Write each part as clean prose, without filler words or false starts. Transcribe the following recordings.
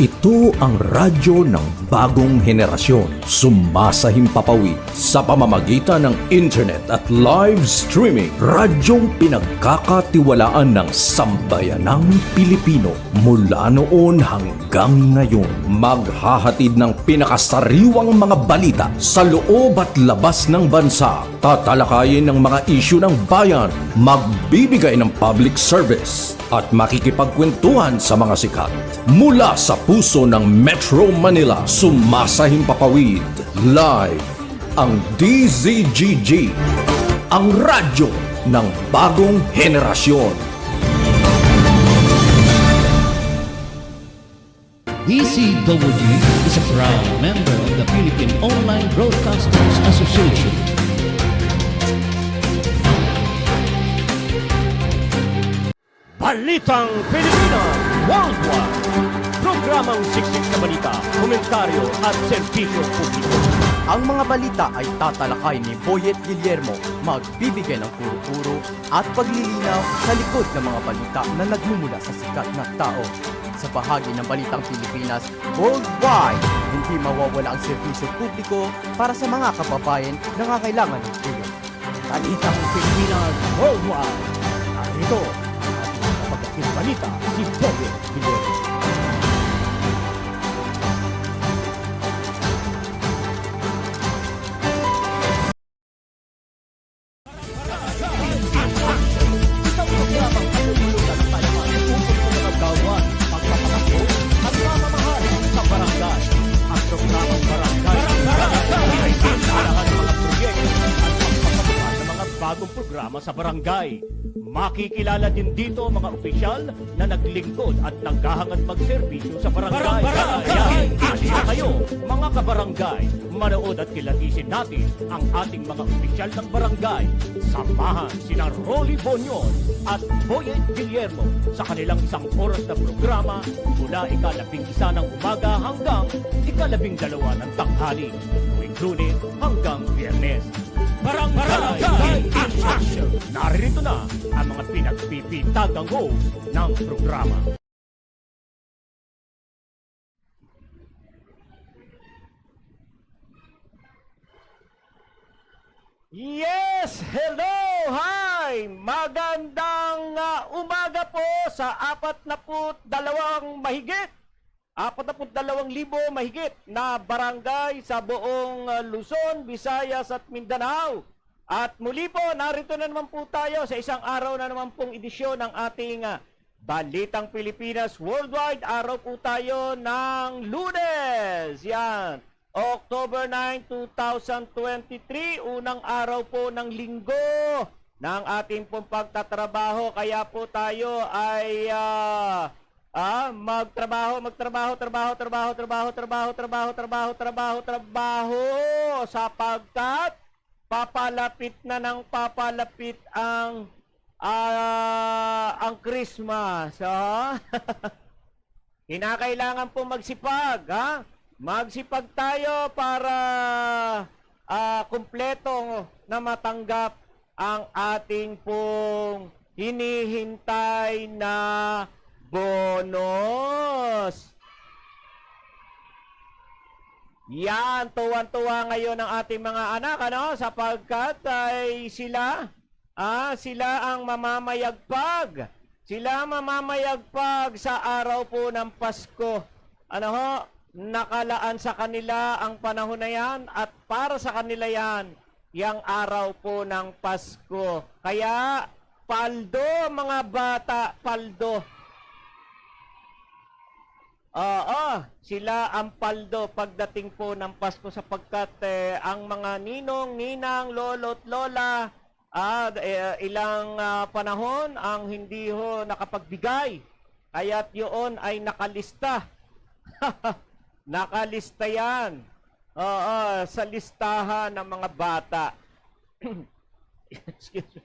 Ito ang radyo ng bagong henerasyon. Sumasahimpapawid sa pamamagitan ng internet at live streaming. Radyong pinagkakatiwalaan ng sambayanang Pilipino. Mula noon hanggang ngayon, maghahatid ng pinakasariwang mga balita sa loob at labas ng bansa. Tatalakayin ng mga isyu ng bayan, magbibigay ng public service at makikipagkwentuhan sa mga sikat. Mula sa puso ng Metro Manila, sumasahimpapawid live ang DZGG, ang radyo ng bagong henerasyon. DCWG is a proud member of the Philippine Online Broadcasters Association. Balitang Pilipinas Worldwide. Programang siksik na balita, komentaryo at serbisyo publiko. Ang mga balita ay tatalakay ni Boyet Guillermo, magbibigay ng puro-puro at paglilinaw sa likod ng mga balita na nagmumula sa sikat na tao. Sa bahagi ng Balitang Pilipinas Worldwide, hindi mawawala ang serbisyo publiko para sa mga kababayan na nangangailangan ng tulong. Balitang Pilipinas Worldwide. Narito ang kapagating balita si Boyet Guillermo. Bagong programa sa barangay. Makikilala din dito ang mga opisyal na naglingkod at naghahangad magserbisyo sa barangay. Kaya kayo, mga kabarangay, manood at kilatisin natin ang ating mga opisyal ng barangay. Samahan sina Rolly Bonyon at Boyet Guillermo sa kanilang 1 oras na programa mula 11:00 ng umaga hanggang 12:00 ng tanghali. Tuwing Lunes hanggang Biyernes. Barangay in Action! Narito na ang mga pinagpipintagang host ng programa. Yes! Hello! Hi! Magandang umaga po sa 42 mahigit na barangay sa buong Luzon, Visayas at Mindanao. At muli po, narito na naman po tayo sa isang araw na naman pong edisyon ng ating Balitang Pilipinas Worldwide. Araw po tayo ng Lunes. Yan, October 9, 2023. Unang araw po ng linggo ng ating pong pagtatrabaho. Kaya po tayo ay magtrabaho sapagkat papalapit na ng papalapit ang Christmas. Kinakailangan po magsipag, magsipag tayo para kumpleto na matanggap ang ating pong hinihintay na bonus. Yan, tuwan-tuwa ngayon ang ating mga anak, sapagkat ay sila ang mamamayagpag. Sila mamamayagpag sa araw po ng Pasko. Nakalaan sa kanila ang panahon na yan at para sa kanila yan, yung araw po ng Pasko. Kaya, paldo mga bata, paldo. Sila ang paldo pagdating po ng Pasko sapagkat ang mga ninong, ninang, lolo't lola, ilang panahon ang hindi ho nakapagbigay. Kaya't yun ay nakalista. Nakalista yan. Sa listahan ng mga bata. Excuse me.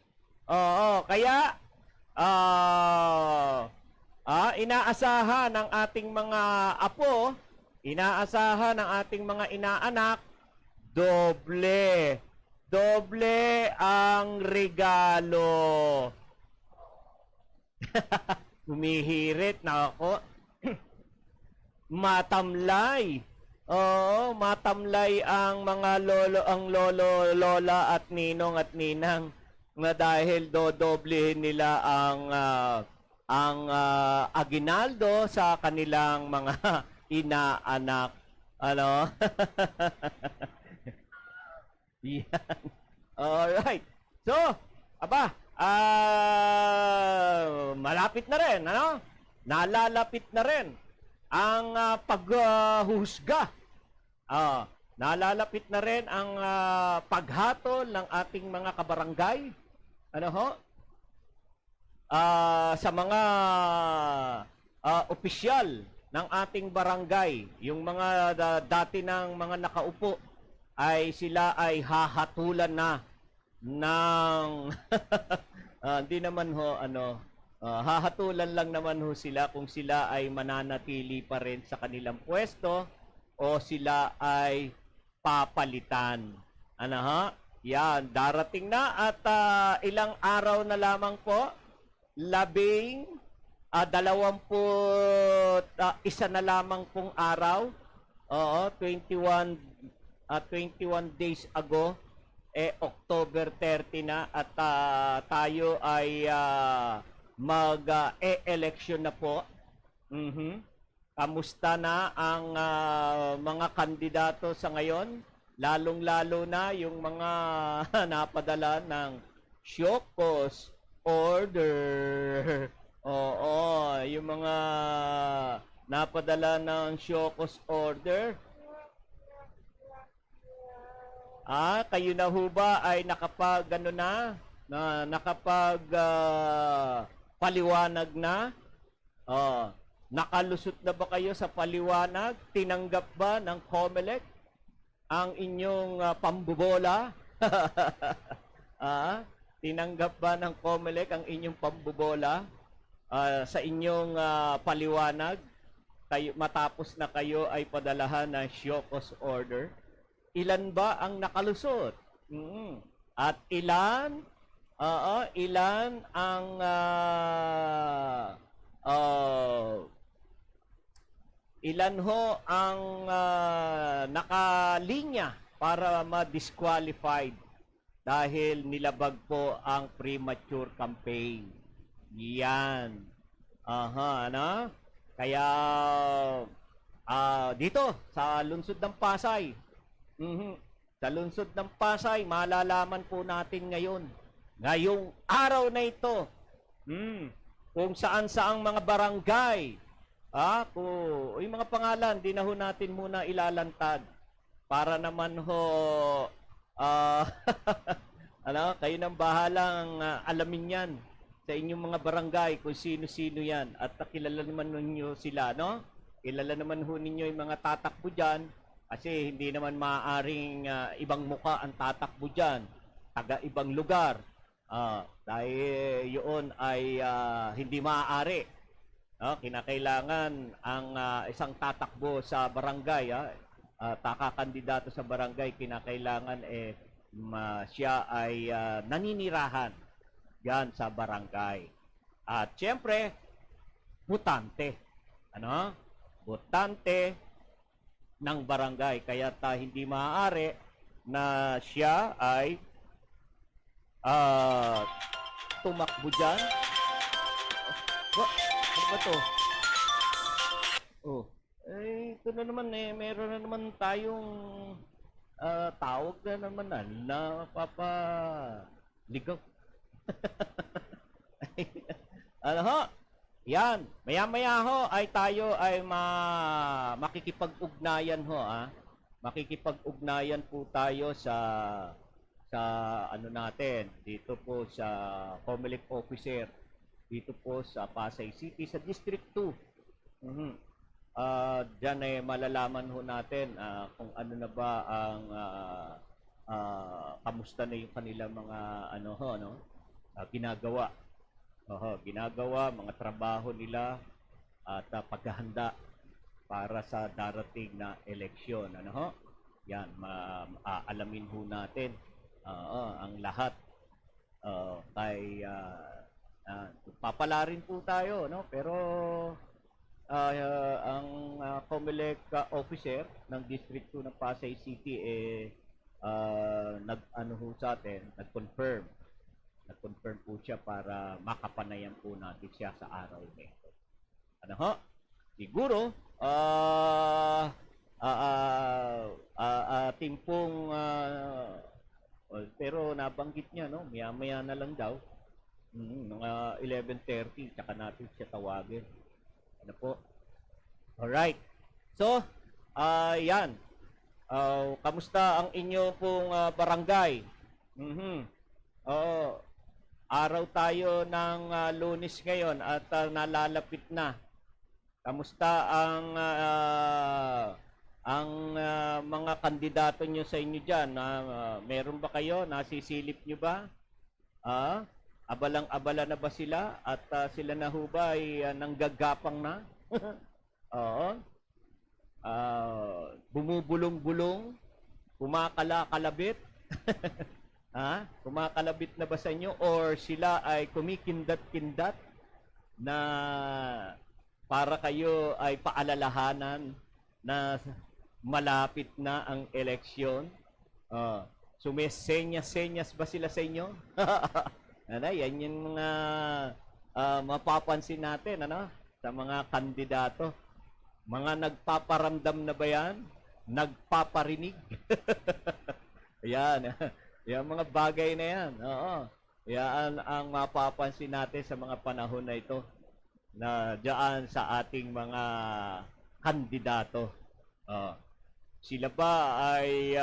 Kaya, inaasahan ng ating mga apo, inaasahan ng ating mga inaanak, doble ang regalo. Humihirit na ako. matamlay. Oo, matamlay ang mga lolo, lola at ninong at ninang na dahil dodoblehin nila ang aginaldo sa kanilang mga inaanak. Ano? Yan. Alright. So, malapit na rin, ano? Nalalapit na rin ang paghusga. Nalalapit na rin ang paghatol ng ating mga kabarangay. Ano ho? Sa mga opisyal ng ating barangay, yung mga dati ng mga nakaupo, ay sila ay hahatulan na ng hindi naman ho hahatulan lang naman ho sila kung sila ay mananatili pa rin sa kanilang pwesto o sila ay papalitan. Ano ha? Yan, darating na at ilang araw na lamang po, 21 na lamang pong araw. Oo, 21 days ago, October 30 na at tayo ay mag-e-election na po. Kamusta na ang mga kandidato sa ngayon? Lalong-lalo na yung mga napadala ng Shokos Order. Oo, yung mga napadala ng Shokos Order. Kayo na ho ba ay nakapag nakapag paliwanag na? Nakalusot na ba kayo sa paliwanag? Tinanggap ba ng COMELEC ang inyong pambobola? Tinanggap ba ng COMELEC ang inyong pambobola sa inyong paliwanag? Matapos na kayo ay padalahan ng Shokos Order? Ilan ba ang nakalusot? At ilan ang ilan ho ang nakalinya para ma-disqualified dahil nilabag po ang premature campaign. Yan. Ano? Kaya dito sa lungsod ng Pasay, sa lungsod ng Pasay, malalaman po natin ngayong araw na ito, kung saan-saang mga barangay, yung mga pangalan, di na ho natin muna ilalantad para naman ho, kayo nang bahalang alamin yan sa inyong mga barangay kung sino-sino yan at kilala naman ninyo sila, no? Kilala naman ho ninyo yung mga tatakbo dyan. Kasi hindi naman maaaring ibang muka ang tatakbo dyan, taga ibang lugar. Dahil yun ay hindi maaari. Kinakailangan ang isang tatakbo sa barangay, kandidato sa barangay, kinakailangan siya ay naninirahan yan sa barangay. At siyempre, butante. Butante ng barangay. Kaya hindi maaari na siya ay tumakbo dyan. Ano ba to? Ito na naman meron na naman tayong tawag na naman na papaligaw. Ano ho? Yan, maya-maya ho ay tayo ay makikipag-ugnayan ho, Makikipag-ugnayan po tayo sa ano natin, dito po sa COMELEC officer, dito po sa Pasay City, sa District 2. Diyan malalaman ho natin kung ano na ba ang kamusta na yung kanilang mga ginagawa. Ginagawa, mga trabaho nila at paghahanda para sa darating na eleksyon. Yan, aalamin ho natin ang lahat. Papala rin po tayo, no? Pero ang COMELEC officer ng District 2 ng Pasay City nag-ano ho sa atin, nag-confirm. Nag-confirm po siya para makapanayan po natin siya sa araw na ito. Ano ho? Siguro, ating pong, pero nabanggit niya, no? Maya-maya na lang daw. Mga 11:30, tsaka natin siya tawagin. Ano po? Alright. So, yan. Kamusta ang inyo pong barangay? Oo. Araw tayo ng Lunes ngayon at nalalapit na. Kamusta ang mga kandidato nyo sa inyo dyan? Meron ba kayo? Nasisilip nyo ba? Abalang-abala na ba sila? At sila na ho ba ay nanggagapang na? Oo. Bumubulong-bulong? Kumakala-kalabit? Kumakalabit na ba sa inyo? Or sila ay kumikindat-kindat na para kayo ay paalalahanan na malapit na ang eleksyon? Sumesenyas-senyas ba sila sa inyo? Yan yung mga mapapansin natin sa mga kandidato. Mga nagpaparamdam na ba yan? Nagpaparinig? Yan. Yung mga bagay na yan. Oo. Yan ang mapapansin natin sa mga panahon na ito na diyan sa ating mga kandidato. Sila ba ay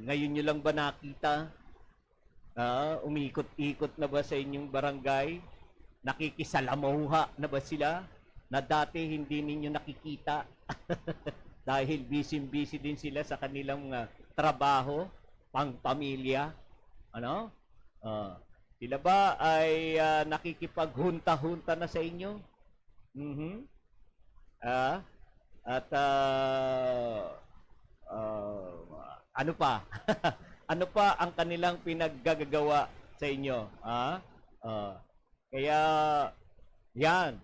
ngayon nyo lang ba nakita? Umikot-ikot na ba sa inyong barangay? Nakikisalamuha na ba sila? Na dati hindi ninyo nakikita? Dahil busy-busy din sila sa kanilang trabaho, pang-pamilya. Sila ba ay nakikipaghunta-hunta na sa inyo? Ano pa? Ano pa ang kanilang pinaggagawa sa inyo? Kaya, yan.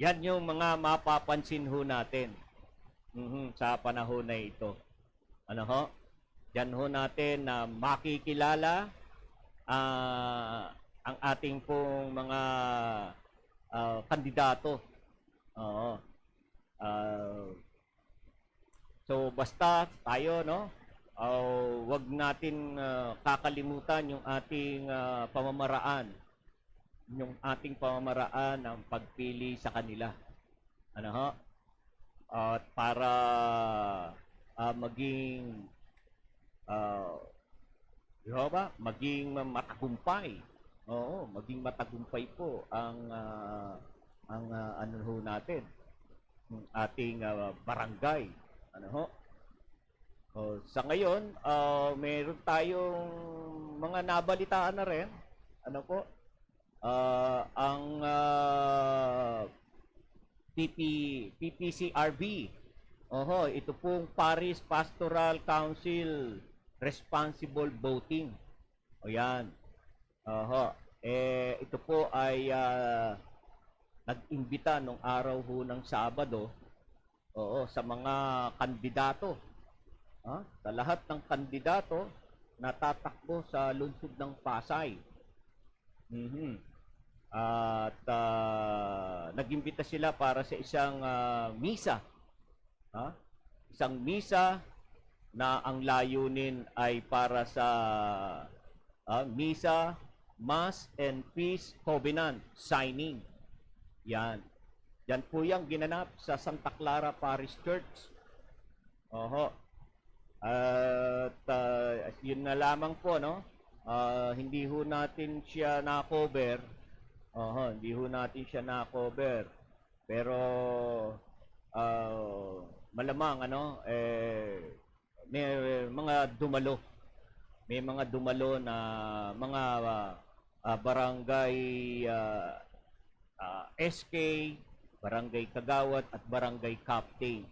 Yan yung mga mapapansin ho natin sa panahon na ito. Yan ho natin na makikilala ang ating pong mga kandidato. So basta tayo, wag natin kakalimutan yung ating pamamaraan. Yung ating pamamaraan ng pagpili sa kanila. At para maging maging matagumpay. Maging matagumpay po ang ano ho natin, ng ating barangay. Sa ngayon, meron tayong mga nabalitaan na rin. Ang PPCRB. Ito pong Parish Pastoral Council Responsible Voting. Yan. Ito po ay nag-imbita nung araw ho ng Sabado sa mga kandidato. Sa lahat ng kandidato na tatakbo sa lungsod ng Pasay. At nag-imbita sila para sa isang misa. Isang misa na ang layunin ay para sa misa, Mass and Peace Covenant signing. Yan. Yan po yung ginanap sa Santa Clara Parish Church. At yun na lamang po, hindi ho natin siya na-cover. Hindi ho natin siya na-cover. Pero malamang may mga dumalo. May mga dumalo na mga barangay SK, barangay Kagawad at barangay Captain.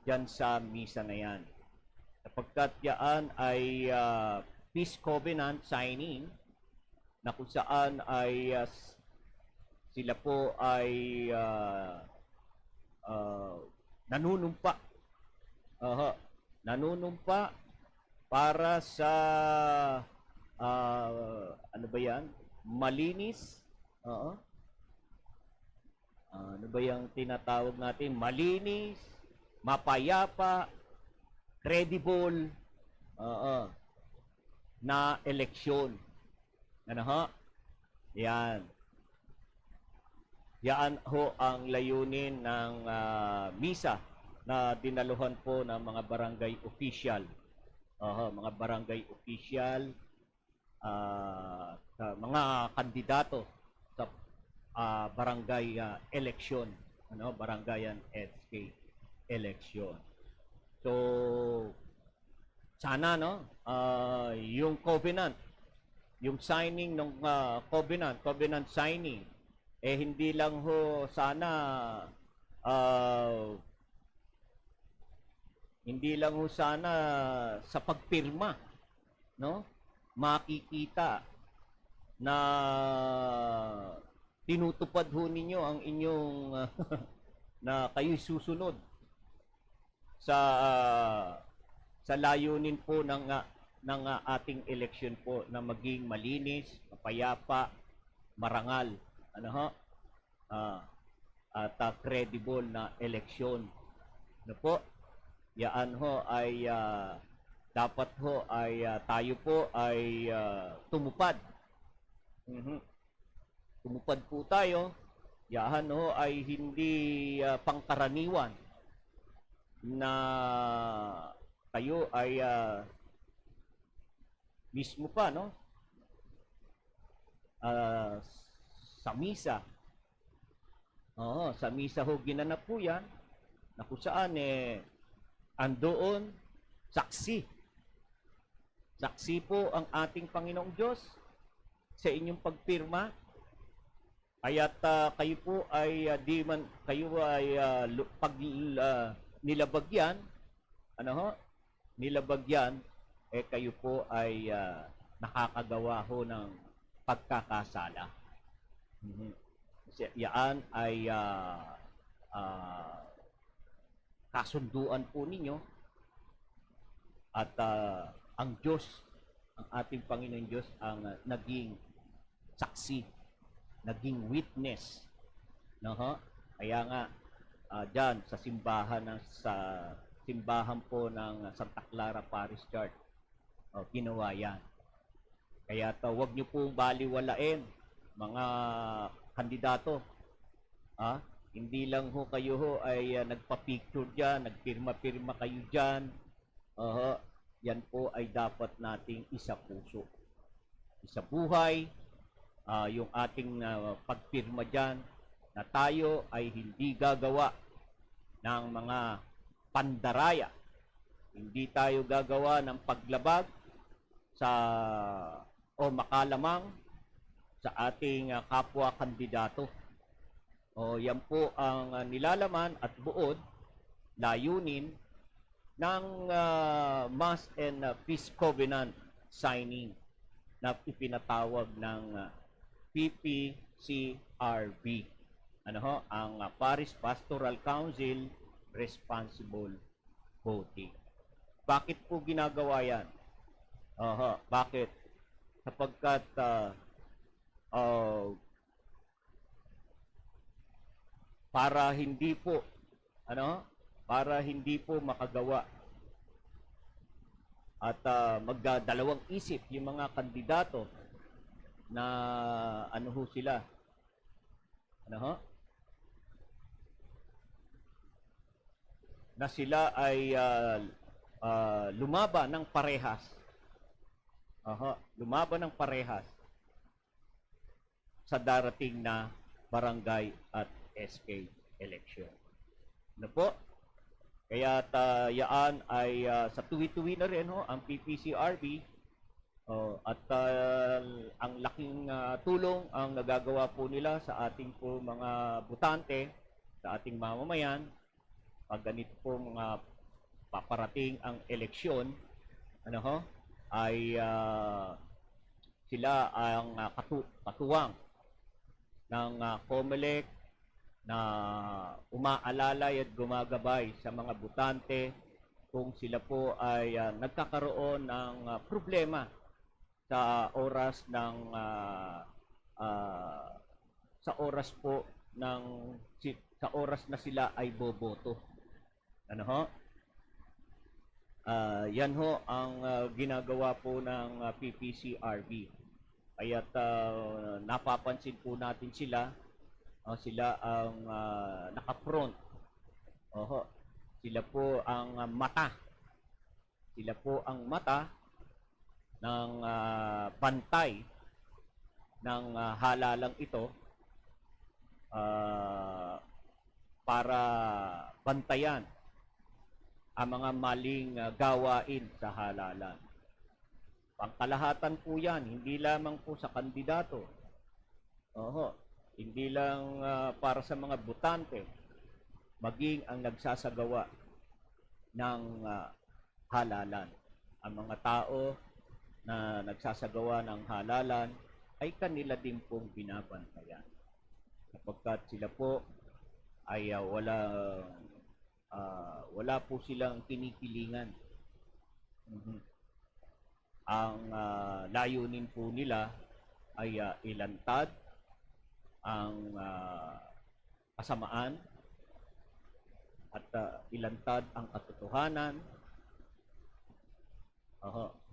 Diyan sa misa na yan. Sapagkat yan ay Peace Covenant signing, na kung saan ay sila po ay nanunumpa. Nanunumpa para sa ano ba yan? Malinis. Ano ba yung tinatawag natin? Malinis, mapayapa, credible, na eleksyon. Ano ho? Yan. Yan ho ang layunin ng misa na dinaluhan po ng mga barangay official. Mga barangay official, mga kandidato sa barangay election, barangayan SK election. So sana yung covenant, yung signing ng covenant signing, hindi lang ho sana sa pagpirma, makikita na tinutupad ho ninyo ang inyong na kayo'y susunod sa layunin po ng ating eleksyon po na maging malinis, mapayapa, marangal, at credible na eleksyon. Po? Yaan ho ay dapat ho ay tayo po ay tumupad. Tumupad po tayo. Yaan ho ay hindi pangkaraniwan na kayo ay mismo pa sa misa. Sa misa ho ginanap po yan na kung saan andoon saksi. Saksi po ang ating Panginoong Diyos sa inyong pagpirma. Kaya't kayo po ay nilabagyan, nilabagyan, kayo po ay nakakagawa ho ng pagkakasala. Yan ay kasunduan po ninyo at ang Diyos, ang ating Panginoon Diyos ang naging saksi, naging witness. Kaya nga dyan sa simbahan po ng Santa Clara Parish Church, ginawa yan. Kaya huwag nyo pong baliwalain mga kandidato. Hindi lang ho kayo ho ay nagpa-picture dyan, nagpirma-pirma kayo dyan. Yan po ay dapat nating isa puso, isa buhay, yung ating pagpirma dyan na tayo ay hindi gagawa ng mga pandaraya. Hindi tayo gagawa ng paglabag o makalamang sa ating kapwa kandidato. Yan po ang nilalaman at buod, layunin ng Mass and Peace Covenant signing na ipinatawag ng PPCRB. Ang Parish Pastoral Council Responsible Voting. Bakit po ginagawa yan? Bakit? Sapagkat para hindi po makagawa at magdalawang isip yung mga kandidato na sila na sila ay lumaban ng parehas. Lumaban ng parehas sa darating na barangay at SK election. Po? Kaya yaan ay sa tuwi-tuwi na rin ang PPCRB at ang laking tulong ang nagagawa po nila sa ating po mga butante, sa ating mamamayan. Pag ganito po mga paparating ang eleksyon, ay Sila ang katuwang ng COMELEC na umaalalay at gumagabay sa mga butante kung sila po ay nagkakaroon ng problema sa oras ng sa oras po ng sa oras na sila ay boboto. Ano ho? Yan ho ang ginagawa po ng PPCRB. Kaya't napapansin po natin sila, sila ang naka-front. Oho. Sila po ang mata. Sila po ang mata ng bantay ng halalang ito para bantayan ang mga maling gawain sa halalan. Pangkalahatan po yan, hindi lamang po sa kandidato. Oho, hindi lang para sa mga butante, maging ang nagsasagawa ng halalan. Ang mga tao na nagsasagawa ng halalan ay kanila din pong binabantayan. Sapagkat sila po ay wala po silang kinikilingan. Ang layunin po nila ay ilantad ang kasamaan at ilantad ang katotohanan.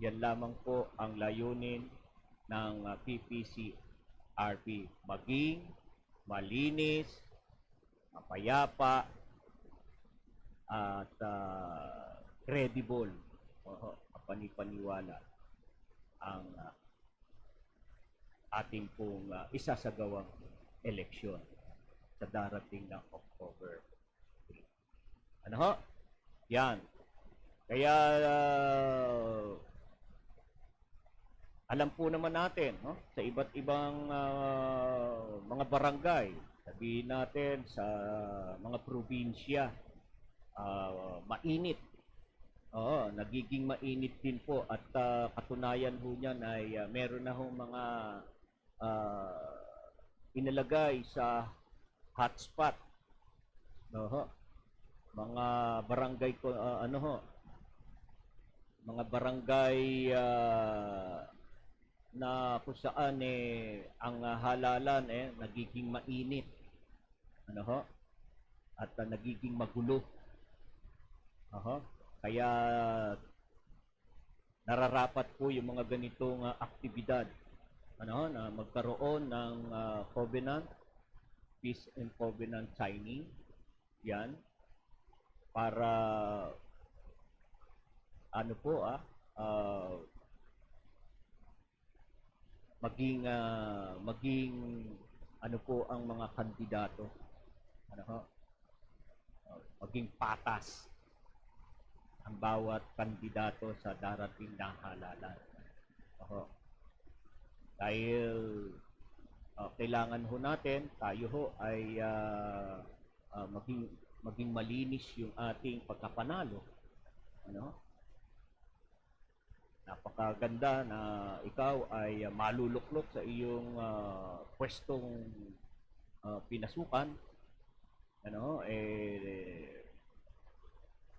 Yan lamang po ang layunin ng PPCRB. Maging malinis, mapayapa, at credible, kapanipaniwala ang ating pong isasagawang eleksyon sa darating na October 3. Ano ho? Yan. Kaya alam po naman natin, no? Sa iba't ibang mga barangay, sabihin natin sa mga probinsya, mainit. Oo, nagiging mainit din po at katunayan ho niyan ay meron na hong mga inalagay sa hotspot. No, mga barangay ko mga barangay na kung saan ang halalan nagiging mainit. At nagiging magulo. Kaya nararapat po yung mga ganitong aktibidad na magkaroon ng covenant, peace and covenant signing. Yan para maging ang mga kandidato maging patas ang bawat kandidato sa darating na halalan. Dahil kailangan ho natin, tayo ho ay maging malinis yung ating pagkapanalo. Napakaganda na ikaw ay maluluklok sa iyong pwestong pinasukan.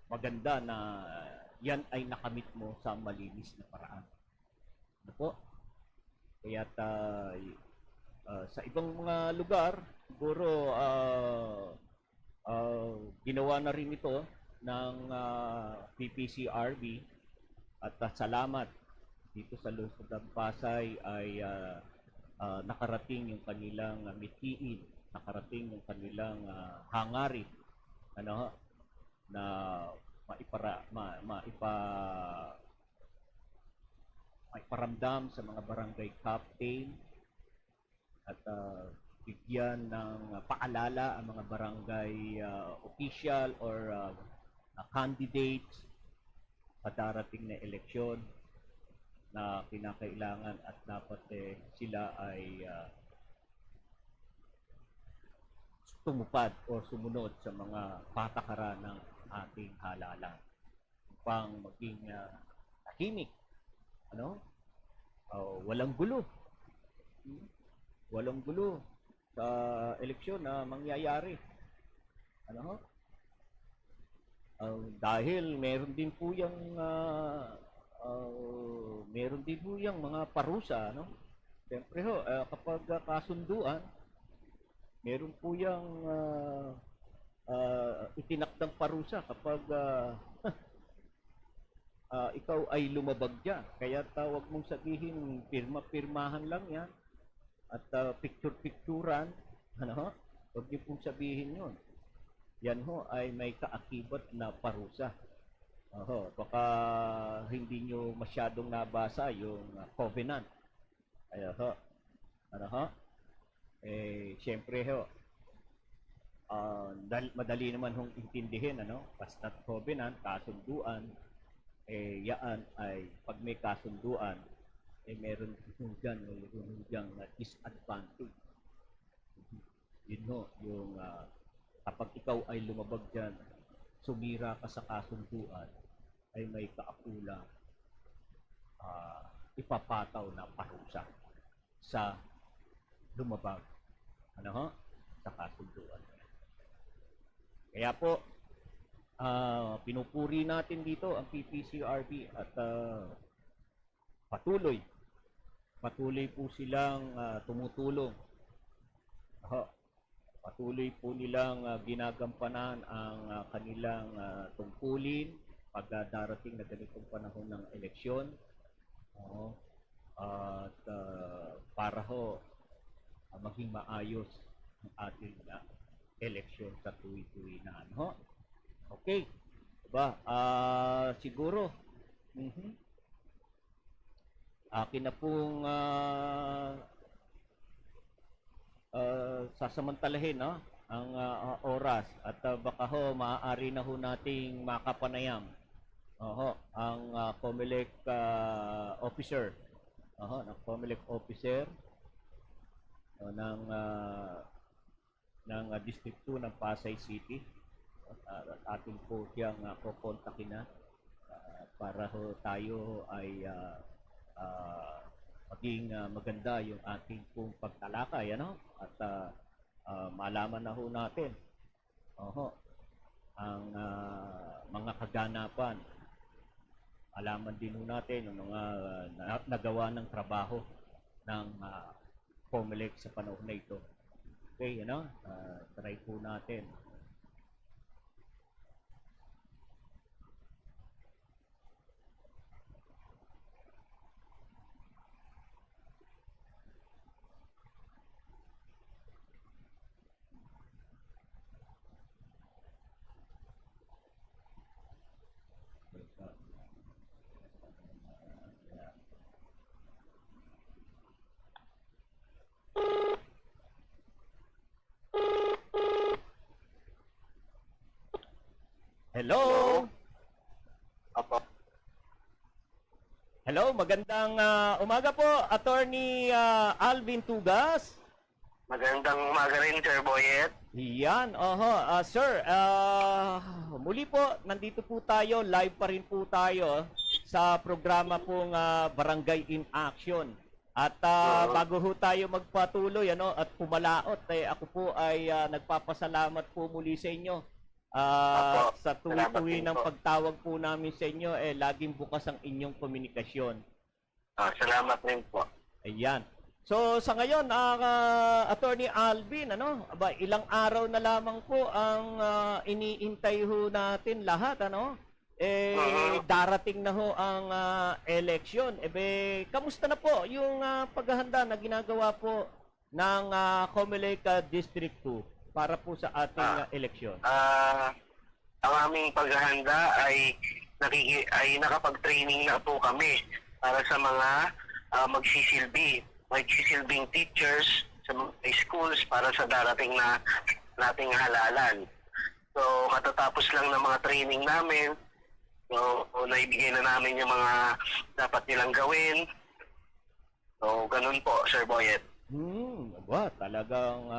Maganda na yan ay nakamit mo sa malinis na paraan. Kaya sa ibang mga lugar, siguro ginawa na rin ito ng PPCRB at salamat dito sa lungsod ng Pasay ay nakarating yung kanilang mithiin, nakarating yung kanilang hangarin na maiparamdam sa mga barangay captain at bigyan ng paalala ang mga barangay official or candidates sa darating na eleksyon na kinakailangan at dapat sila ay tumupad o sumunod sa mga patakaran ng ating halalan upang maging tahimik, walang gulo. Walang gulo sa eleksyon na mangyayari. Ano ho? Dahil meron din po yung mga parusa, no? Siyempre ho, kapag kasunduan, meron po yung itinakdang parusa kapag ikaw ay lumabag dyan. Kaya tawag mong sabihin, pirma-pirmahan lang yan at picture-picturan, ano ho? Huwag niyo pong sabihin yun. Yan ho ay may kaakibat na parusa. Baka hindi nyo masyadong nabasa yung covenant. Ano ho? Siyempre ho, madali naman hong intindihin, ano? Basta't covenant, kasunduan, yaan ay pag may kasunduan, meron dyan disadvantage. Yun ho, yung kapag ikaw ay lumabag dyan, sumira ka sa kasunduan, ay may kaakula ipapataw na parusa sa lumabag, ano ho? Sa kasunduan. Kaya po, pinupuri natin dito ang PPCRB at patuloy po silang tumutulong. Patuloy po nilang ginagampanan ang kanilang tungkulin pag darating na ganitong panahon ng eleksyon. At para ho maging maayos ang ating eleksyon sa tuwi-tuwi na, ano? Okay. Diba? Siguro, akin na pong sasamantalahin, no? Ang oras at baka ho maaari na ho nating makapanayam ang COMELEC officer ng COMELEC officer ng District 2 ng Pasay City. Atin po siyang kukontakin na para ho tayo ay maging maganda yung ating pong pagtalakay, ano? At malaman na ho natin ang mga kaganapan. Alaman din ho natin ang mga nagawa ng trabaho ng COMELEC sa panahon na ito. Okay, ano? Try po natin. Hello? Apo. Hello, magandang umaga po, Attorney Alvin Tugas. Magandang umaga rin, Sir Boyet. Yan, sir, muli po, nandito po tayo, live pa rin po tayo sa programa pong Barangay in Action. At bago ho tayo magpatuloy, ano, at pumalaot, ako po ay nagpapasalamat po muli sa inyo. Sa tuwi-tuwi ng pagtawag po namin sa inyo, laging bukas ang inyong komunikasyon. Salamat rin po. Ayan. So, sa ngayon, Attorney Alvin, ano, ilang araw na lamang po ang iniintay ho natin lahat, ano? Darating na ho ang eleksyon. Kamusta na po yung paghahanda na ginagawa po ng COMELEC District 2? Para po sa ating eleksyon. Ang aming paghahanda ay nakapag-training na po kami para sa mga magsisilbing teachers sa mga schools para sa darating na nating halalan. So, katatapos lang ng mga training namin, so, naibigay na namin yung mga dapat nilang gawin. So, ganun po, Sir Boyet. Talagang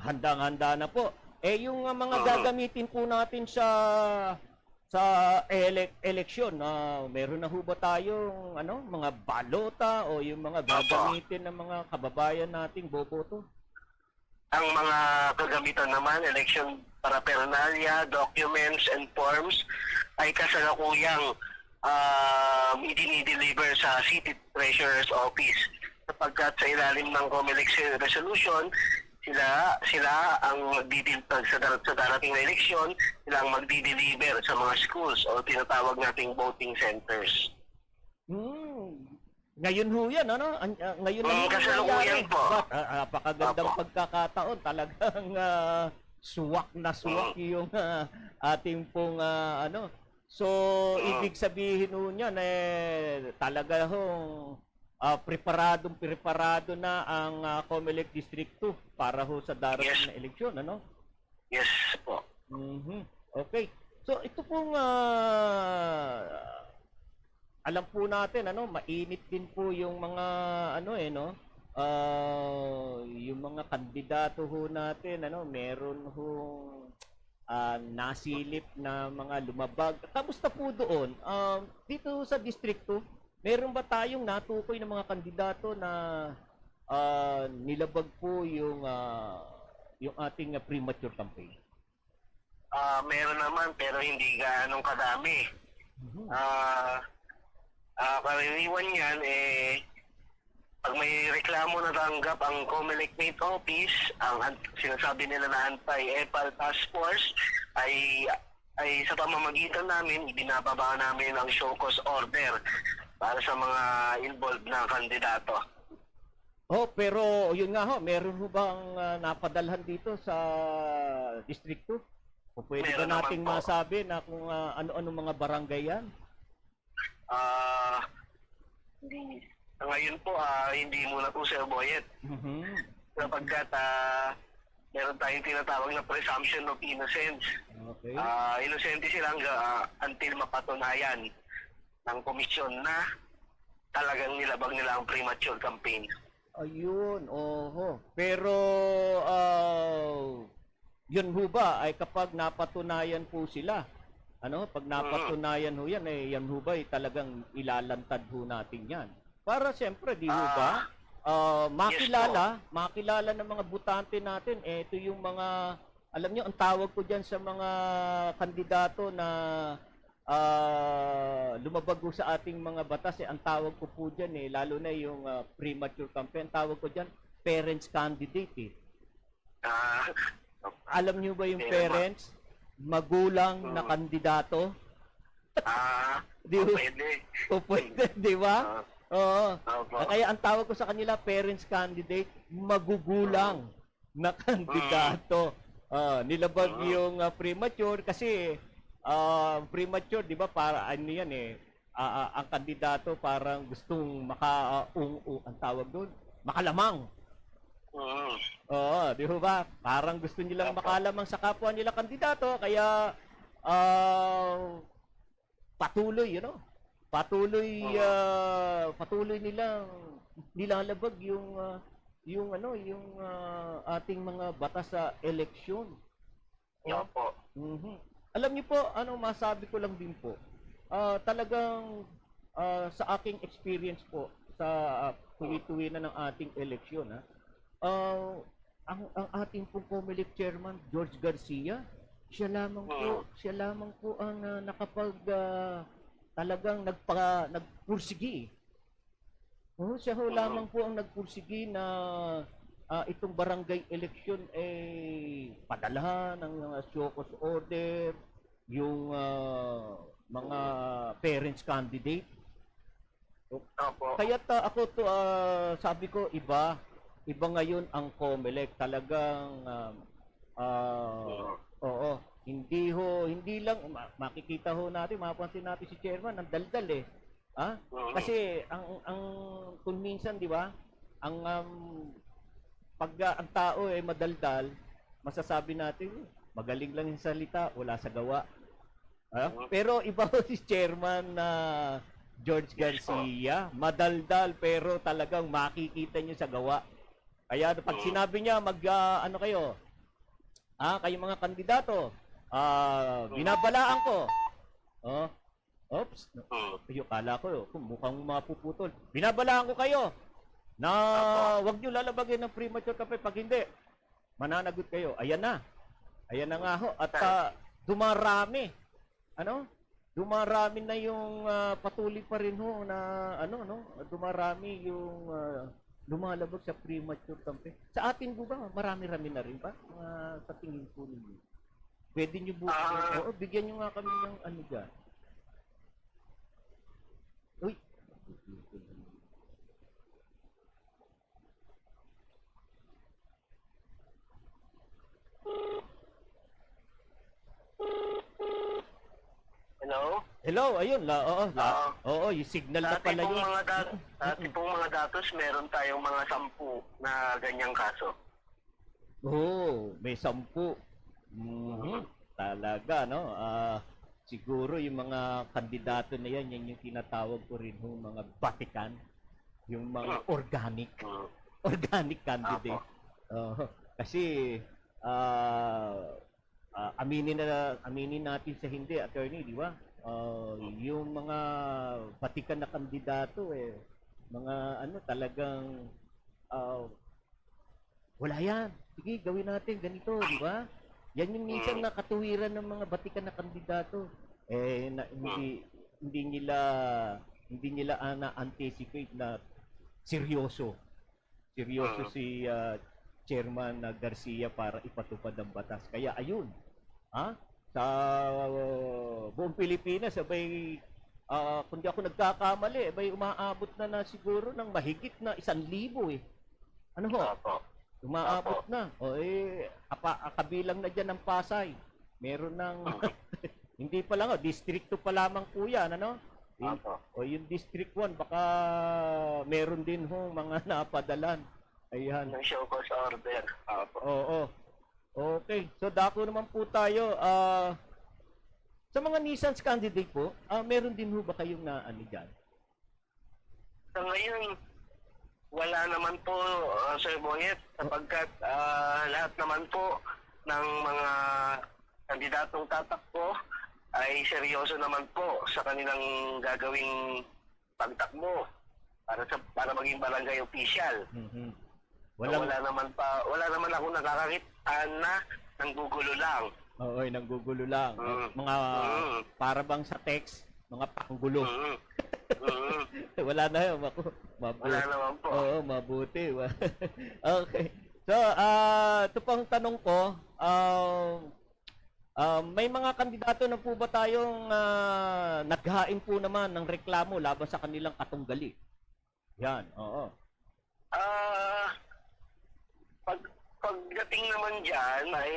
handang-handa na po. Yung mga gagamitin po natin sa sa eleksyon, meron na ho ba tayong mga balota o yung mga gagamitin ng mga kababayan nating boboto? Ang mga kagamitan naman, election paraphernalia, documents, and forms ay kasalukuyang idinideliver sa City Treasurer's Office. Sapagkat sa ilalim ng COMELEC resolution, sila ang magdidintag sa darating na eleksyon, sila ang magdi-deliver sa mga schools o tinatawag nating voting centers. Ngayon ho yan, ngayon lang yung kasalukuyan nangyayari. po. Napakagandang Opo. pagkakataon. Talagang suwak na suwak yung ating pong So, ibig sabihin ho niyan, talaga hong preparado na ang COMELEC District 2 para ho sa darating Yes. na eleksyon, Yes po. Okay. So, ito pong alam po natin, mainit din po yung mga, yung mga kandidato ho natin, meron hong nasilip na mga lumabag. Kamusta po doon? Dito sa District 2, meron ba tayong natukoy ng mga kandidato na nilabag po yung ating premature campaign? Meron naman pero hindi gaanong kadami. Karaniwan yan, pag may reklamo na tanggap ang COMELEC Main Office, ang sinasabi nila na Anti-EPAL Task Force, ay sa pamamagitan namin, ibinababa namin ang show cause order para sa mga involved na kandidato. Pero yun nga ho, meron ho bang napadalhan dito sa District 2? O pwede ba Meron nating naman po. masabi na kung ano-ano mga barangay yan? Ngayon po, hindi muna po Sir Boyet. Sapagkat meron tayong tinatawag na presumption of innocence. Okay. Inosente sila until mapatunayan ng komisyon na talagang nilabag nila ang premature campaign. Ayun, oho. Pero yun ho ba ay kapag napatunayan po sila, pag napatunayan ho yan, yan ho ba ay talagang ilalantad ho natin yan? Para siyempre, di ho ba, makilala ng mga butante natin, ito yung mga, alam nyo, ang tawag ko dyan sa mga kandidato na lumabag ko sa ating mga batas, ang tawag ko po dyan, lalo na yung premature campaign, tawag ko dyan, parents candidate. Alam nyo ba yung parents? Magulang na kandidato? Di ba? Pwede. O pwede, di ba? Oo. Opo. Kaya ang tawag ko sa kanila, parents candidate, magugulang na kandidato. Nilabag yung premature kasi premature, di ba, para ano yan ang kandidato parang gustong ang tawag doon, makalamang. Oo, di ba? Parang gusto nilang makalamang sa kapwa nila kandidato, kaya patuloy nilang nilalabag yung ating mga batas sa eleksyon. Opo. Alam niyo po, masabi ko lang din po. Talagang sa aking experience po sa tuwi-tuwi na ng ating eleksyon, ang ating pong COMELEC chairman George Garcia, siya lamang po ang nakapag talagang nagpursigi. Siya ho lamang po ang nagpursigi na itong barangay election padalahan ng show cause order, yung mga parents candidate. Opo. Kaya ako to sabi ko iba ngayon ang COMELEC, talagang hindi lang makikita ho natin, mapapansin natin si chairman ang daldal kasi ang kung minsan, di ba, pag ang tao madaldal, masasabi natin magaling lang yung salita, wala sa gawa. Pero iba ho si chairman na George Garcia, madaldal pero talagang makikita niyo sa gawa. Kaya pag sinabi niya kayo mga kandidato, binabalaan ko, Oh. Oops. Mm. Kayo, kala ko, mukhang mapuputol. Binabalaan ko kayo na wag nyo lalabagin ng premature cafe. Pag hindi, mananagot kayo. Ayan na. Ayan na nga ho. At dumarami. Ano? Dumarami na yung patuloy pa rin ho na dumarami yung lumalabag sa premature cafe. Sa atin po ba, marami-rami na rin ba? Sa tingin po ninyo. Pwede nyo oo, bigyan nyo nga kami ng ano dyan. Uy! Hello? Hello, ayun, oo, yung signal na pala yun. Dati pong mga datos, meron tayong mga 10 na ganyang kaso. Oo, may 10. Mhm. Talaga, no? Siguro yung mga kandidato na yan yung tinatawag ko rin yung mga Vatican, yung mga organic Mm. organic candidate. Kasi aminin natin sa hindi, attorney, di ba? Yung mga Vatican na kandidato mga talagang wala yan. Sige, gawin natin ganito, di ba? Yan yung minsan nakatuwiran ng mga Vatican na kandidato. Hindi nila na-anticipate na seryoso si Chairman Garcia para ipatupad ang batas. Kaya ayun, sa buong Pilipinas, kung di ako nagkakamali, umaabot na siguro ng mahigit na 1,000 Ano ho? Opo. Umaabot na. Kabilang na dyan ng Pasay. Meron ng, hindi pa lang, distrito pa lamang po yan, ano? Opo. Yung District 1, baka meron din ho mga napadalan. Ayan. Ng show cause order. Opo. Oo. Okay. So, dako naman po tayo. Sa mga Nissan's candidate po, meron din ho ba kayong na ano dyan? Sa ngayon, wala naman po, Sir Boyet, sapagkat lahat naman po ng mga kandidatong tatakbo ay seryoso naman po sa kanilang gagawing pagtakbo para maging barangay official. Mm-hmm. Wala naman ako nakakakita na nanggugulo lang. Oo, nanggugulo lang. Mga para bang sa text, mga panggulo. Wala na yun. Wala naman po. Oo, mabuti. Okay. So, ito pang tanong ko, may mga kandidato na po ba tayong naghain po naman ng reklamo laban sa kanilang katunggali? Yan, oo. Pagdating naman dyan, ay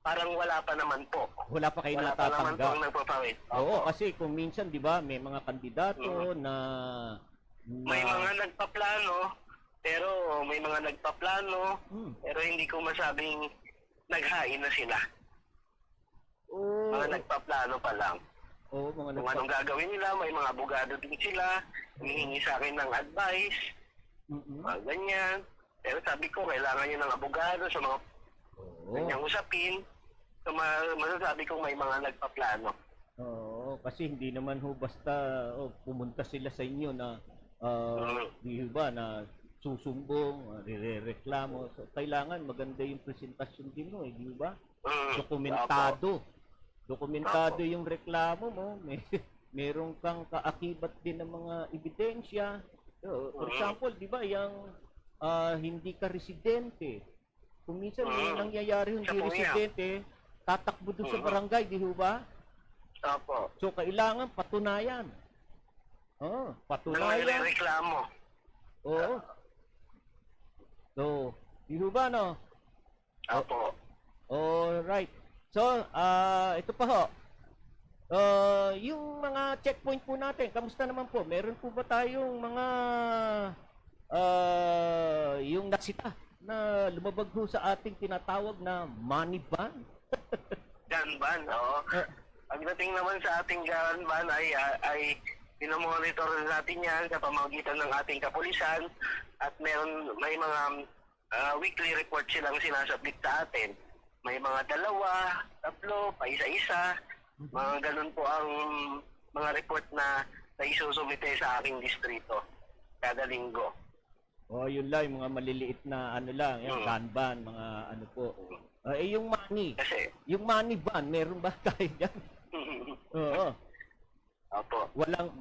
parang wala pa naman po. Wala pa kayo Wala pa naman po natatanggap. ang nagpapawid. Oo, kasi kung minsan, di ba, may mga kandidato na May mga nagpaplano, pero hindi ko masabing naghain na sila. Mga nagpaplano pa lang. Oo, mga Kung anong gagawin nila, may mga abogado din sila, hinihingi sa akin ng advice, mga ganyan. Pero sabi ko, kailangan nyo ng abogado sa mga ganyang usapin. So, masasabi ko may mga nagpaplano. Oo, kasi hindi naman ho basta pumunta sila sa inyo na di ba na susumbong, rereklamo. So, kailangan maganda yung presentasyon din mo, di ba? Dokumentado. Dokumentado yung reklamo mo. Meron kang kaakibat din ng mga ebidensya. For example, di ba, yung hindi ka residente. Kung minsan may nangyayari hindi residente, tatakbo doon sa barangay, di ba? Opo. So, kailangan patunayan. Patunayan. Nang reklamo. Oo. So, di ba, no? Opo. Alright. So, ito pa ho. Yung mga checkpoint po natin, kamusta naman po? Meron po ba tayong mga yung nagsita na lumabag ho sa ating tinatawag na money ban? Gun ban, oo. Pagdating naman sa ating gun ban ay pinomonitor natin yan sa pamamagitan ng ating kapulisan at may mga weekly report silang sinasubmit sa atin. May mga 2, 3, pa isa-isa Mga ganun po ang mga report na isusumite sa aking distrito kada linggo. Oh, yun lang, yung mga maliliit na ano lang, yung Kanban, mga ano po. Yung money. Kasi, Yung money ban, meron ba tayo dyan? Oo. opo,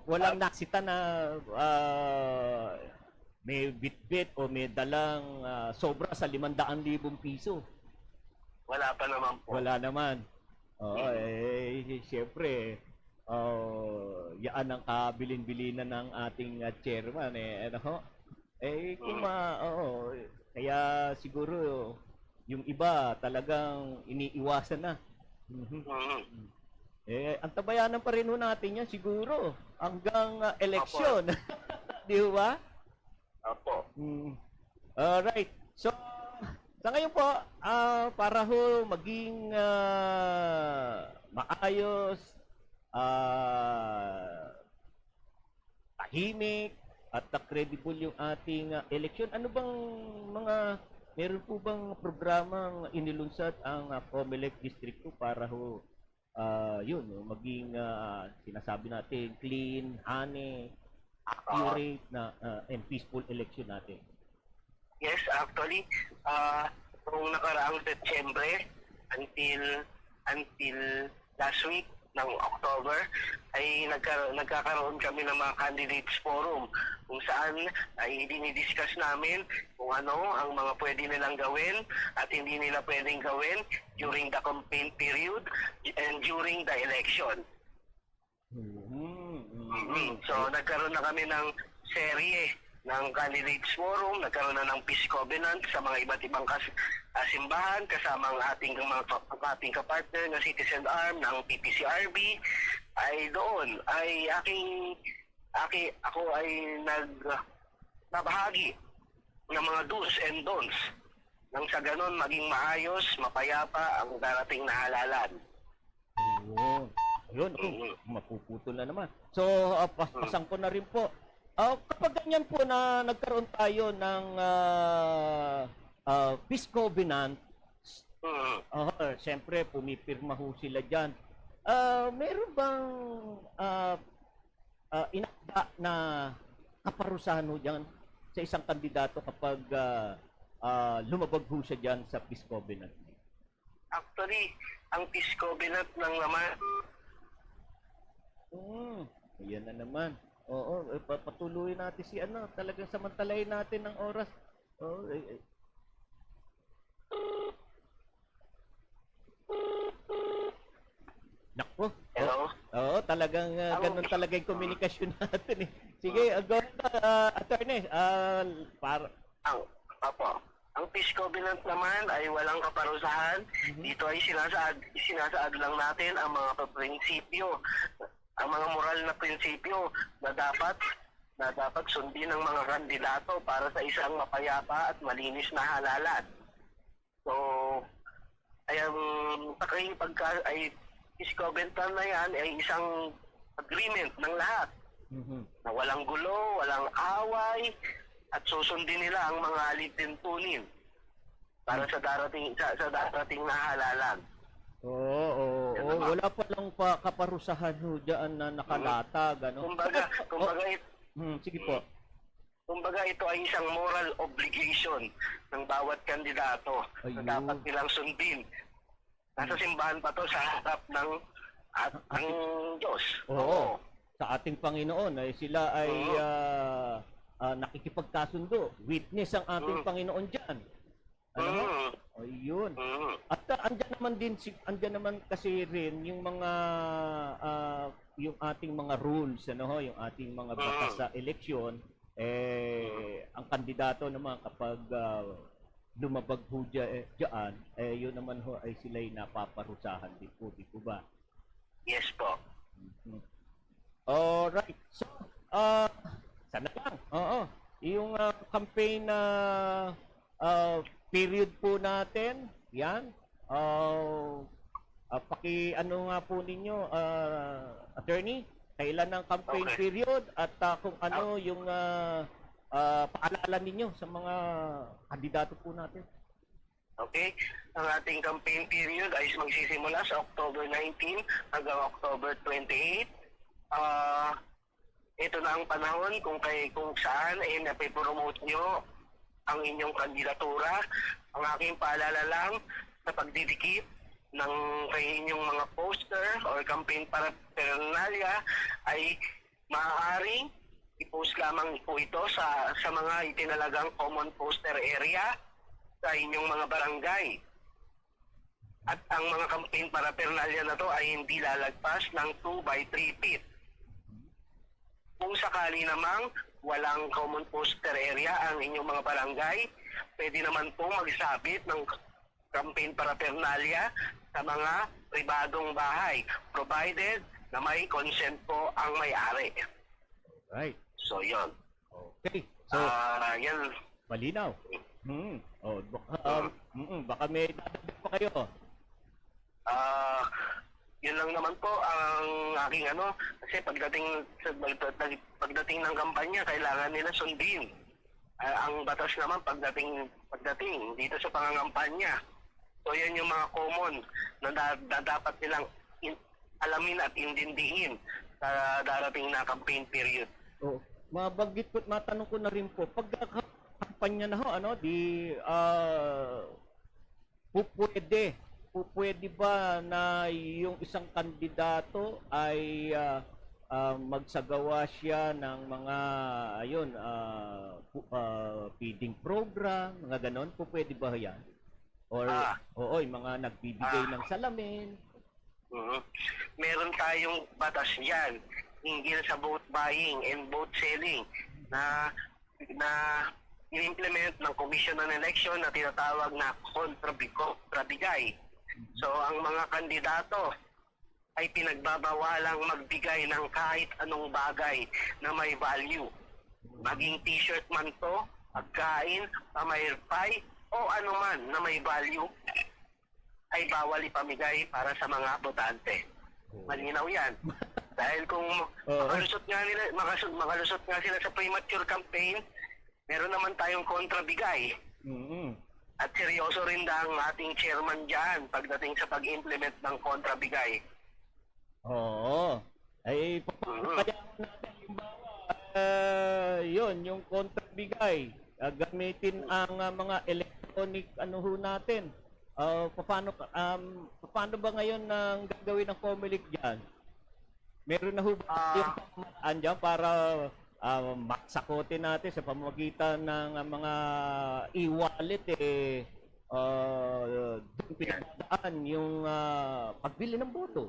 Walang nasita na may bit-bit o may dalang sobra sa 500,000 piso. wala pa naman po. Wala naman. Oo, siyempre, yaan ang kabilin-bilinan ng ating chairman ano ho? Oo, kaya siguro yung iba talagang iniiwasan na. Mhm. Mhm. Ang tabayanan pa rin ho natin yan siguro hanggang eleksyon. Di ba? Opo. Alright. So, sa ngayon po, para ho maging maayos, tahimik, at credible yung ating eleksyon, ano bang meron po bang programang inilunsad ang COMELEC District 2 para ho, yun, maging sinasabi natin, clean, honest, accurate na and peaceful election natin? Yes, actually, noong nakaraang Setyembre until last week ng October ay nagkakaroon kami ng mga candidates forum kung saan ay dinidiscuss namin kung ano ang mga pwede nilang gawin at hindi nila pwedeng gawin during the campaign period and during the election. So nagkaroon na kami ng serye ng candidates forum, nagkaroon na ng peace covenant sa mga iba't ibang simbahan kasama ang ating kapartner na Citizen Arm ng PPCRB. Ay doon ay ako ay nabahagi ng mga do's and don'ts nang sa ganon maging maayos, mapayapa ang darating na halalan. Yun, mapuputol na naman. So, pasang ko na rin po. Kapag ganyan po na nagkaroon tayo ng peace covenant, siyempre pumipirma ho sila dyan. Meron bang inakda na kaparusahan ho dyan sa isang kandidato kapag lumabag ho siya dyan sa peace covenant? Actually, ang peace covenant lang naman. Ayan na naman. Oo, patuloy natin si talagang samantalahin natin ng oras. Nako. Hello? Oo, talagang ganun talaga yung komunikasyon natin eh. Sige, go ahead, attorney. Ang peace covenant naman ay walang kaparusahan. Dito ay sinasaad lang natin ang mga prinsipyo, ang mga moral na prinsipyo na dapat sundin ng mga kandidato para sa isang mapayapa at malinis na halalan. So, peace covenant na yan ay isang agreement ng lahat na walang gulo, walang away, at susundin nila ang mga alituntunin para sa darating na halalan. Oo. Wala pa lang kaparusahan ho dyan na nakalatag, ano? Sige po. Kumbaga ito ay isang moral obligation ng bawat kandidato na dapat nilang sundin. Nasa simbahan pa to sa harap ng Diyos. Oo. Sa ating Panginoon ay sila ay nakikipagkasundo. Witness ang ating Panginoon diyan. Ano mo? Ayun. At andyan naman kasi rin yung mga yung ating mga rules, yung ating mga batas sa eleksyon, ang kandidato naman kapag lumabag ho dyan, yun naman ho ay sila'y napaparusahan din po, di po ba? Yes po. Alright. So, sana lang. Yung campaign na period po natin, yan. Paki-ano nga po ninyo, attorney, kailan ang campaign period at kung ano yung paalala ninyo sa mga kandidato po natin. Okay? Ang ating campaign period ay magsisimula sa October 19 hanggang October 28. Ito na ang panahon kung saan ay napipromote nyo ang inyong kandidatura. Ang aking paalala lang sa pagdidikit ng inyong mga poster or campaign paraphernalia ay maaaring i-post lamang po ito sa mga itinalagang common poster area sa inyong mga barangay. At ang mga campaign paraphernalia na to ay hindi lalagpas ng 2 by 3 feet. Kung sakali namang walang common poster area ang inyong mga barangay, pwede naman po magsabit ng campaign paraphernalia sa mga pribadong bahay, provided na may consent po ang may-ari. Right. So, yon. Okay. So, Yan. malinaw. Baka may dadagdag pa kayo. Yun lang naman po ang aking kasi pagdating ng kampanya, kailangan nila sundin. Ang batas naman pagdating dito sa pangangampanya. So yan yung mga common na dapat nilang alamin at intindihin sa darating na campaign period. Oh, mabanggit ko at matanong ko na rin po, pagka-kampanya na ho, pwede ba na yung isang kandidato ay magsagawa siya ng mga feeding program, mga ganon? Pwede ba yan? Or yung mga nagbibigay ng salamin? Meron tayong batas yan hinggil sa vote buying and vote selling na in-implement ng Commission on Election na tinatawag na kontrabigay. So ang mga kandidato ay pinagbabawalang magbigay ng kahit anong bagay na may value. Maging t-shirt man to, pagkain, pamayarpay, o anuman na may value ay bawal ipamigay para sa mga botante. Malinaw yan. Dahil kung makalusot nga sila sa premature campaign, meron naman tayong kontrabigay. At seryoso rin ang ating chairman dyan pagdating sa pag-implement ng kontrabigay. Oo. Ay, kaya natin yung kontrabigay. Gamitin ang mga electronic natin. Paano ba ngayon ang gagawin ng COMELEC dyan? Meron na ba yung pamaan dyan para maksakotin natin sa pamamagitan ng mga e-wallet doon pinagdaan yung pagbili ng boto?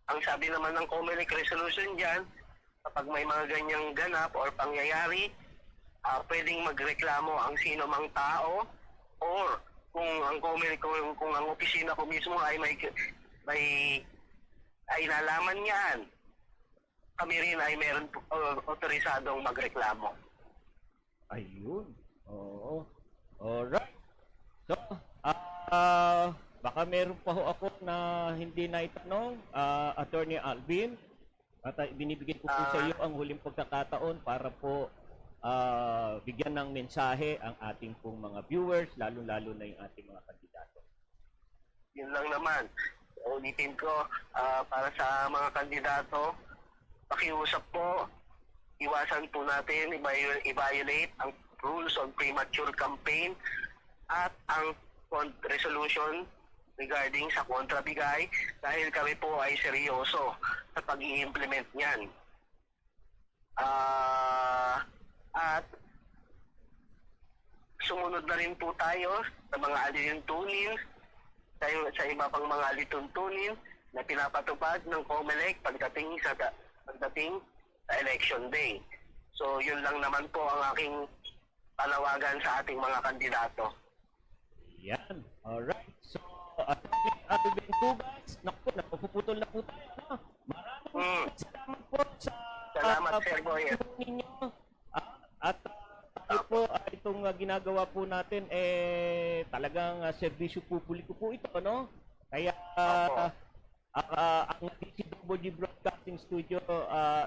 Ang sabi naman ng COMELEC resolution dyan, kapag may mga ganyang ganap or pangyayari, pwedeng magreklamo ang sino mang tao, or kung ang COMELEC, kung ang opisina ko mismo ay ay nalaman niyan, kami rin ay meron otorisadong magreklamo. Ayun. Oo. Alright. So, baka meron pa ho ako na hindi naitanong, Attorney Alvin. At binibigyan ko po sa iyo ang huling pagkakataon para po bigyan ng mensahe ang ating pong mga viewers, lalo-lalo na yung ating mga kandidato. Yun lang naman. Ulitin ko, para sa mga kandidato, pakiusap po, iwasan po natin, i-violate ang rules on premature campaign at ang resolution regarding sa kontrabigay dahil kami po ay seryoso sa pag-i-implement niyan. At sumunod na rin po tayo sa mga alituntunin, sa iba pang mga alituntunin na pinapatupad ng COMELEC pagdating sa election day. So yun lang naman po ang aking panawagan sa ating mga kandidato. Yan. Alright. So, Alvin Tubas, naku, napuputol na po tayo. Maraming salamat po sa Sir Boyer. ninyo. At tayo po, itong ginagawa po natin, talagang serbisyo publiko po ito, no? Kaya, ang DCWG Broadcasting Studio,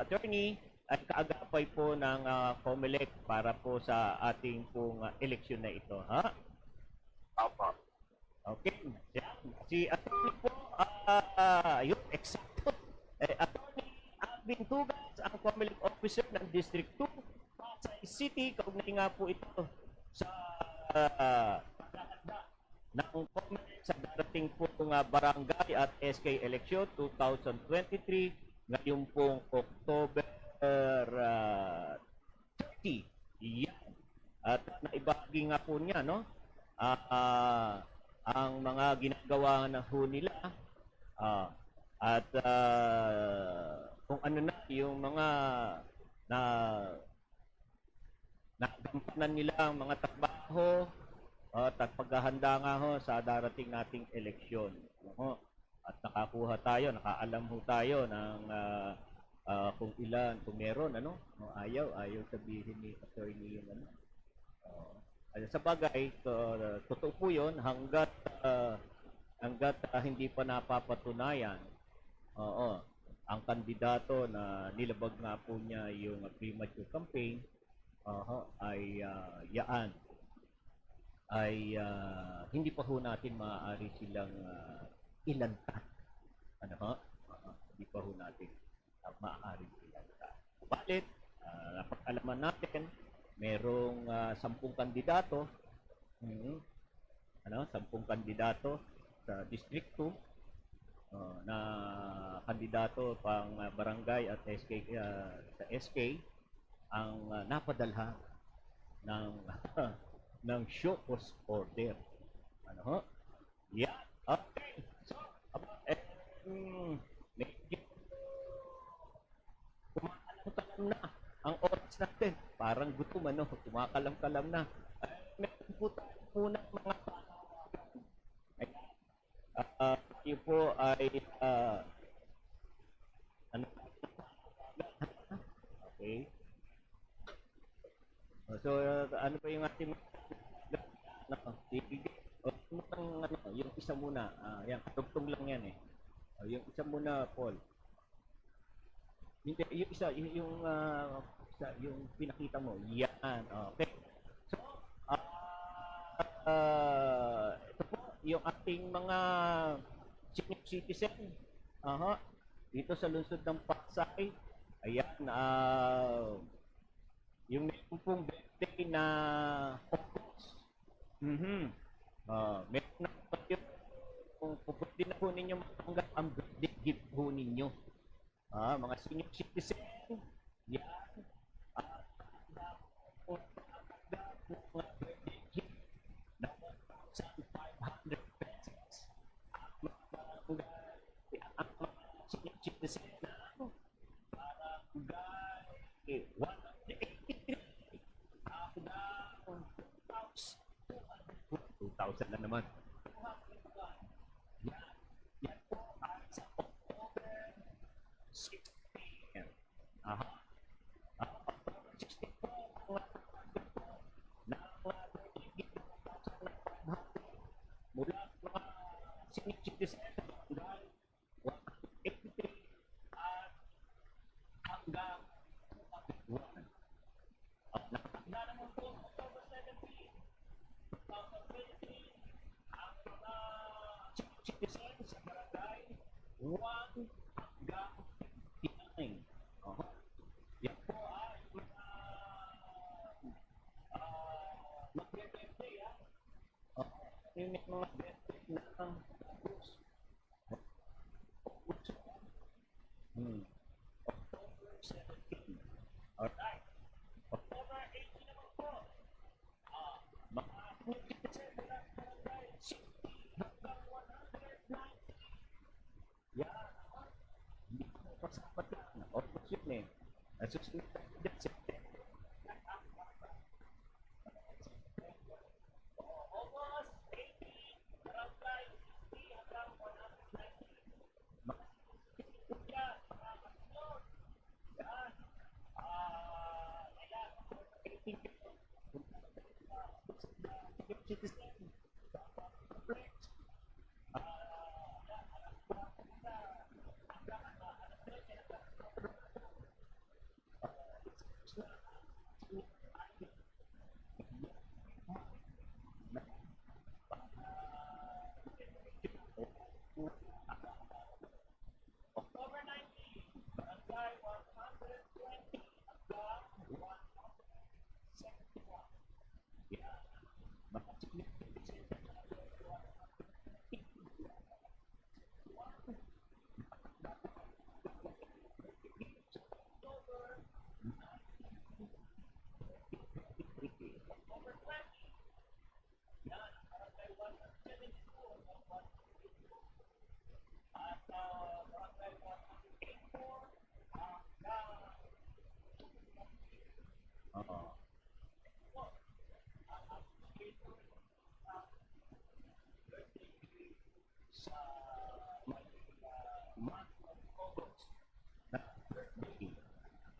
Attorney, ay kaagapay po ng COMELEC para po sa ating pong eleksyon na ito. Ha? Opo. Okay. Yan. Si Atty. po, yun, exacto. Atty. Alvin Tugas, ang COMELEC officer ng District 2, Pasay City, kaugnay nga po ito sa paghahanda ng COMELEC sa darating po ng barangay at SK election 2023, ngayon pong October 30. Yan. At naibahagi nga po niya, no? Ang mga ginagawa na ho nila at kung ano na yung mga na nagampanan nila ang mga trabaho at paghahanda nga ho sa darating nating eleksyon. At nakakuha tayo, nakaalam ho tayo ng kung ilan, kung meron, ayaw sabihin ni attorney yung sa bagay, totoo po yun hanggat hindi pa napapatunayan ang kandidato na nilabag nga po niya yung premature campaign ay hindi pa ho natin maaari silang ilantan. Hindi pa ho natin maaari ilantan. Balit, napag-alaman natin, merong 10 kandidato, 10 kandidato sa District 2 na kandidato pang barangay at SK sa SK ang napadalhan ng ng show cause order. Yeah. Okay. So, medyo kumakalam na ang oras natin. Parang gutom, kumakalam-kalam na. Meron po tayo muna mga yun po ay okay. So, ano pa yung ating yung isa muna. Yan, katugtong lang yan eh. Yung isa muna, Paul. Hindi, yung isa, yung pinakita mo. Yan, okay. So, ito po, yung ating mga senior citizen. Dito sa lungsod ng Pasay. Ayan, yung meron pong birthday na August. Meron na po yun. Kung pupwede na po ninyo matanggap ang birthday gift po ninyo. Mga senior citizen. Yan. Mga birthday gift na 1,500 pesos. Ang mga senior citizen na barangay 183 2,000 na naman. Yan po sa October 16. October 16 po mula mga senior citizen hanggang 183 at hanggang 201. Nakakita naman po October 17, 2023 ang mga senior citizen sa barangay 1 hanggang 59. Yan po ay mag-birthday yung mga birthday na August. October 17. Alright. October 18 naman po. Mga citizen na barangay 60 hanggang 190. Yan. Hindi ko pasapat lang. August yun eh. Nasusunod na September. Almost 80 barangay 60 hanggang 190. Mga citizen yan. Mga kasunod. Yan. Ayan. 18 citizen. Complex.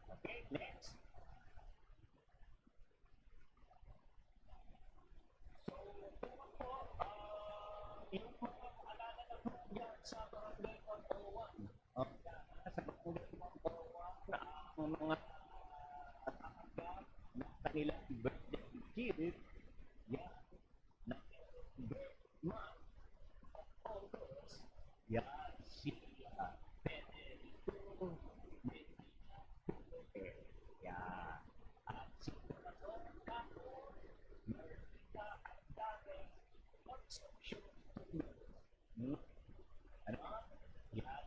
Okay, next. Ang mga kanilang birthday gift, yan, na yan, sila, yan, at sila, ano, yan,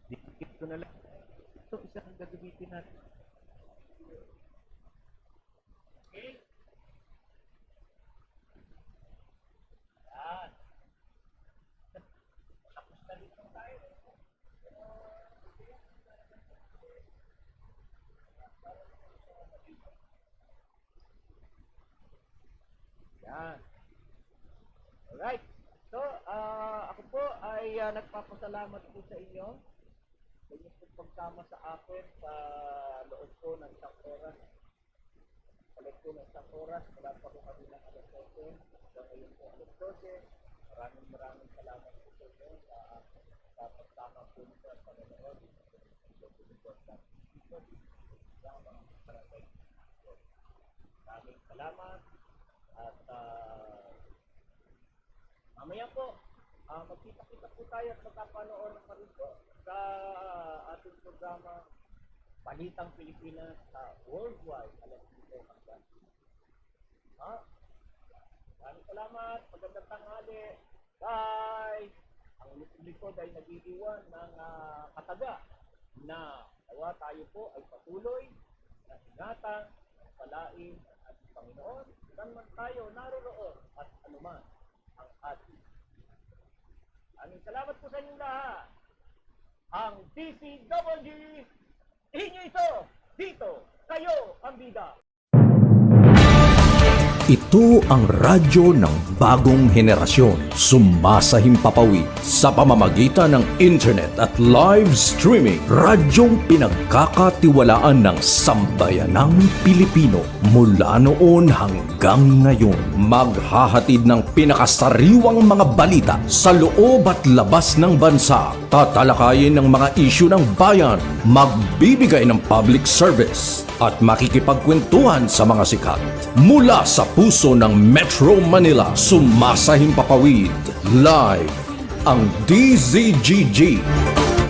dikit ko na lang. Ito, isa ang gagamitin natin. Okay? Yan. Tapos na dito tayo. Yan. Alright. So, ako po ay nagpapasalamat po sa inyo sa inyong pagsama sa akin sa loob ko ng isang oras. Sa loob ko ng isang oras, wala pa po kami ng alas 12. So, ngayon po alas 12. Maraming salamat po sa inyo sa pagsama po nito at panonood. Maraming salamat at mamaya po, magkita-kita po tayo at magkapanood pa rin po sa ating programa Balitang Pilipinas sa Worldwide. Alam niyo po hanggang. Maraming salamat. Magandang tanghali. Bye! Ang likod ay nag-iiwan ng kataga na nawa tayo po ay patuloy na ingatan, palain at Panginoon. Saan man tayo naroroon at anuman ang ating. Maraming salamat po sa inyong lahat. Ang DCWG, inyo ito, dito, kayo ang bida. Ito ang radyo ng bagong henerasyon. Sumasahimpapawid sa pamamagitan ng internet at live streaming. Radyong pinagkakatiwalaan ng sambayanang Pilipino. Mula noon hanggang ngayon, maghahatid ng pinakasariwang mga balita sa loob at labas ng bansa. Tatalakayin ng mga isyu ng bayan, magbibigay ng public service at makikipagkwentuhan sa mga sikat. Mula sa puso ng Metro Manila, sumasahimpapawid live ang DZGG,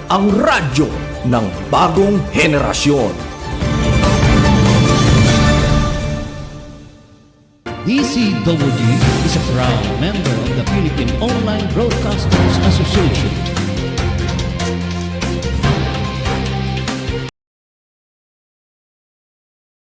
ang radyo ng bagong henerasyon. DCWG is a proud member of the Philippine Online Broadcasters Association.